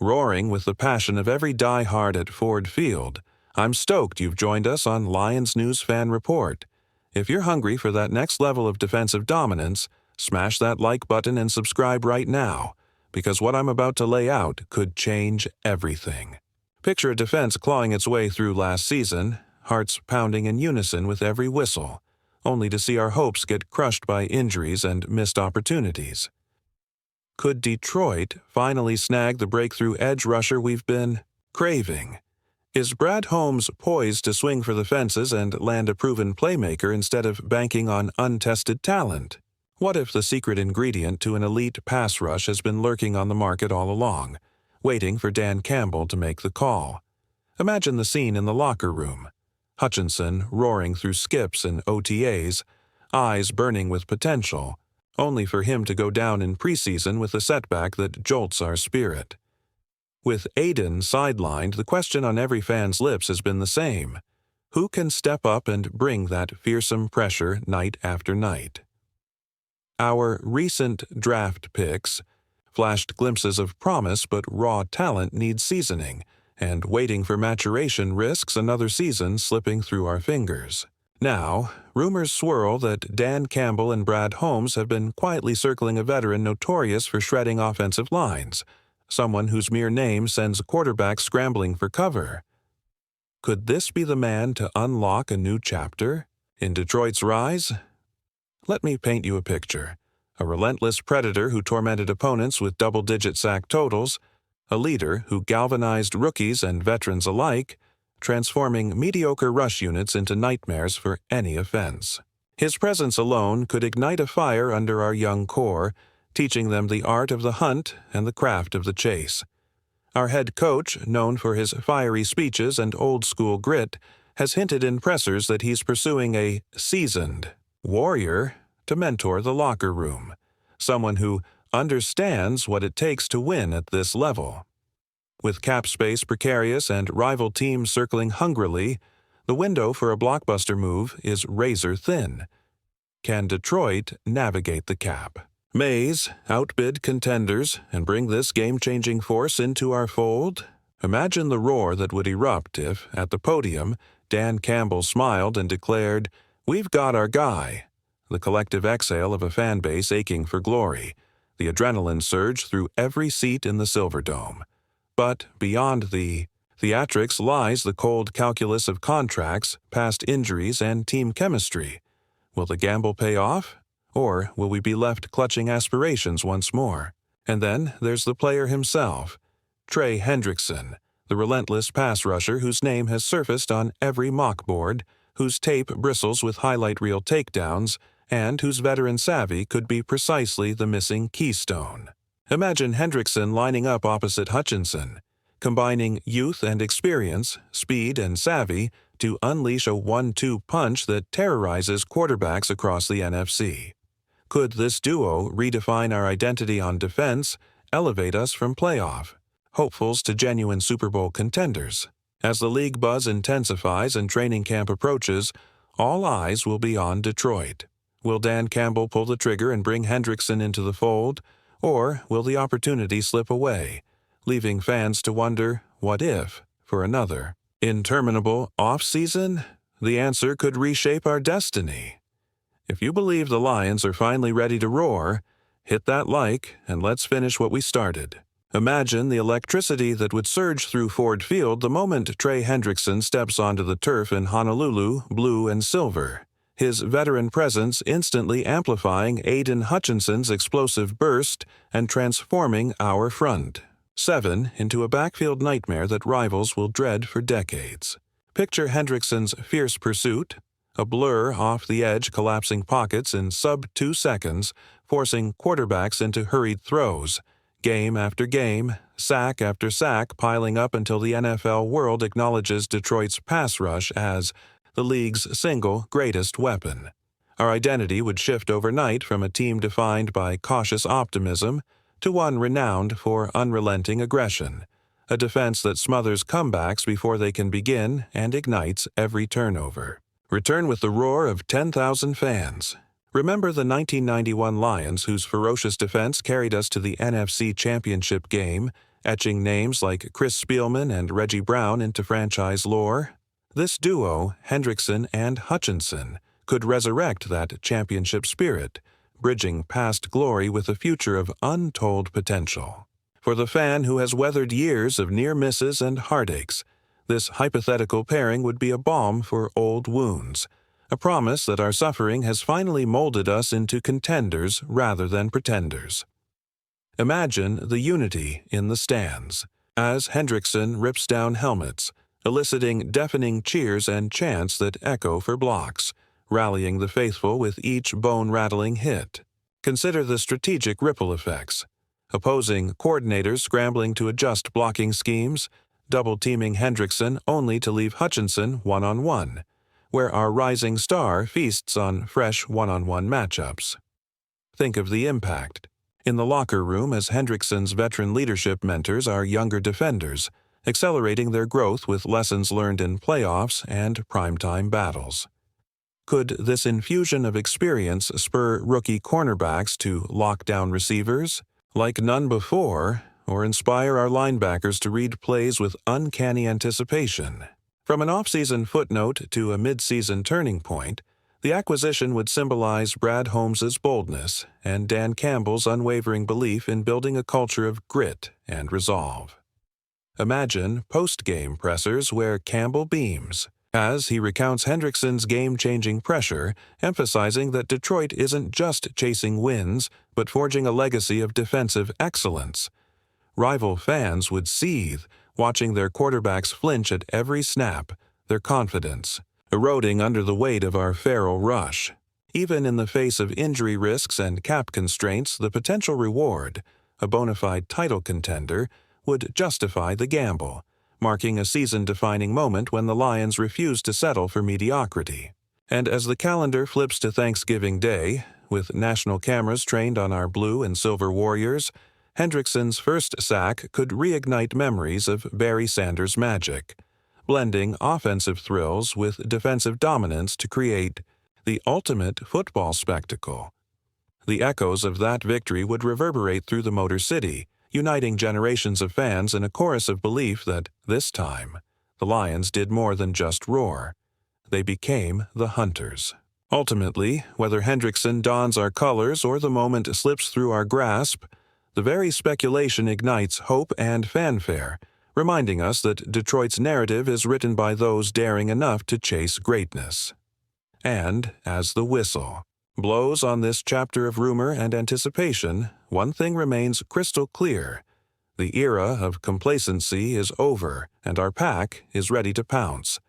Roaring with the passion of every diehard at Ford Field, I'm stoked you've joined us on Lions News Fan Report. If you're hungry for that next level of defensive dominance, smash that like button and subscribe right now, because what I'm about to lay out could change everything. Picture a defense clawing its way through last season, hearts pounding in unison with every whistle, only to see our hopes get crushed by injuries and missed opportunities. Could Detroit finally snag the breakthrough edge rusher we've been craving? Is Brad Holmes poised to swing for the fences and land a proven playmaker instead of banking on untested talent? What if the secret ingredient to an elite pass rush has been lurking on the market all along, waiting for Dan Campbell to make the call? Imagine the scene in the locker room. Hutchinson roaring through skips and OTAs, eyes burning with potential, only for him to go down in preseason with a setback that jolts our spirit. With Aiden sidelined, the question on every fan's lips has been the same. Who can step up and bring that fearsome pressure night after night? Our recent draft picks flashed glimpses of promise, but raw talent needs seasoning, and waiting for maturation risks another season slipping through our fingers. Now, rumors swirl that Dan Campbell and Brad Holmes have been quietly circling a veteran notorious for shredding offensive lines, someone whose mere name sends quarterbacks scrambling for cover. Could this be the man to unlock a new chapter in Detroit's rise? Let me paint you a picture. A relentless predator who tormented opponents with double-digit sack totals, a leader who galvanized rookies and veterans alike, transforming mediocre rush units into nightmares for any offense. His presence alone could ignite a fire under our young core, teaching them the art of the hunt and the craft of the chase. Our head coach, known for his fiery speeches and old-school grit, has hinted in pressers that he's pursuing a seasoned warrior to mentor the locker room, someone who understands what it takes to win at this level. With cap space precarious and rival teams circling hungrily, the window for a blockbuster move is razor thin. Can Detroit navigate the cap? Mays outbid contenders and bring this game-changing force into our fold? Imagine the roar that would erupt if, at the podium, Dan Campbell smiled and declared, "We've got our guy." The collective exhale of a fan base aching for glory, the adrenaline surge through every seat in the Silverdome. But beyond the theatrics lies the cold calculus of contracts, past injuries, and team chemistry. Will the gamble pay off? Or will we be left clutching aspirations once more? And then there's the player himself, Trey Hendrickson, the relentless pass rusher whose name has surfaced on every mock board, whose tape bristles with highlight reel takedowns, and whose veteran savvy could be precisely the missing keystone. Imagine Hendrickson lining up opposite Hutchinson, combining youth and experience, speed and savvy, to unleash a 1-2 punch that terrorizes quarterbacks across the NFC. Could this duo redefine our identity on defense, elevate us from playoff hopefuls to genuine Super Bowl contenders? As the league buzz intensifies and training camp approaches, all eyes will be on Detroit. Will Dan Campbell pull the trigger and bring Hendrickson into the fold? Or will the opportunity slip away, leaving fans to wonder, what if, for another interminable off-season? The answer could reshape our destiny. If you believe the Lions are finally ready to roar, hit that like and let's finish what we started. Imagine the electricity that would surge through Ford Field the moment Trey Hendrickson steps onto the turf in Honolulu, blue and silver, his veteran presence instantly amplifying Aiden Hutchinson's explosive burst and transforming our front seven into a backfield nightmare that rivals will dread for decades. Picture Hendrickson's fierce pursuit, a blur off the edge collapsing pockets in sub-2 seconds, forcing quarterbacks into hurried throws, game after game, sack after sack piling up until the NFL world acknowledges Detroit's pass rush as the league's single greatest weapon. Our identity would shift overnight from a team defined by cautious optimism to one renowned for unrelenting aggression, a defense that smothers comebacks before they can begin and ignites every turnover. Return with the roar of 10,000 fans. Remember the 1991 Lions whose ferocious defense carried us to the NFC Championship game etching names like Chris Spielman and Reggie Brown into franchise lore. This duo, Hendrickson and Hutchinson, could resurrect that championship spirit, bridging past glory with a future of untold potential. For the fan who has weathered years of near misses and heartaches, this hypothetical pairing would be a balm for old wounds, a promise that our suffering has finally molded us into contenders rather than pretenders. Imagine the unity in the stands as Hendrickson rips down helmets, eliciting deafening cheers and chants that echo for blocks, rallying the faithful with each bone-rattling hit. Consider the strategic ripple effects. Opposing coordinators scrambling to adjust blocking schemes, double-teaming Hendrickson only to leave Hutchinson one-on-one, where our rising star feasts on fresh one-on-one matchups. Think of the impact. In the locker room as Hendrickson's veteran leadership mentors our younger defenders, accelerating their growth with lessons learned in playoffs and primetime battles. Could this infusion of experience spur rookie cornerbacks to lock down receivers like none before, or inspire our linebackers to read plays with uncanny anticipation? From an offseason footnote to a midseason turning point, the acquisition would symbolize Brad Holmes's boldness and Dan Campbell's unwavering belief in building a culture of grit and resolve. Imagine post-game pressers where Campbell beams, as he recounts Hendrickson's game-changing pressure, emphasizing that Detroit isn't just chasing wins, but forging a legacy of defensive excellence. Rival fans would seethe, watching their quarterbacks flinch at every snap, their confidence eroding under the weight of our feral rush. Even in the face of injury risks and cap constraints, the potential reward, a bona fide title contender, would justify the gamble, marking a season-defining moment when the Lions refuse to settle for mediocrity. And as the calendar flips to Thanksgiving Day, with national cameras trained on our blue and silver warriors, Hendrickson's first sack could reignite memories of Barry Sanders' magic, blending offensive thrills with defensive dominance to create the ultimate football spectacle. The echoes of that victory would reverberate through the Motor City, uniting generations of fans in a chorus of belief that, this time, the Lions did more than just roar. They became the Hunters. Ultimately, whether Hendrickson dons our colors or the moment slips through our grasp, the very speculation ignites hope and fanfare, reminding us that Detroit's narrative is written by those daring enough to chase greatness. And, as the whistle blows on this chapter of rumor and anticipation, one thing remains crystal clear. The era of complacency is over, and our pack is ready to pounce,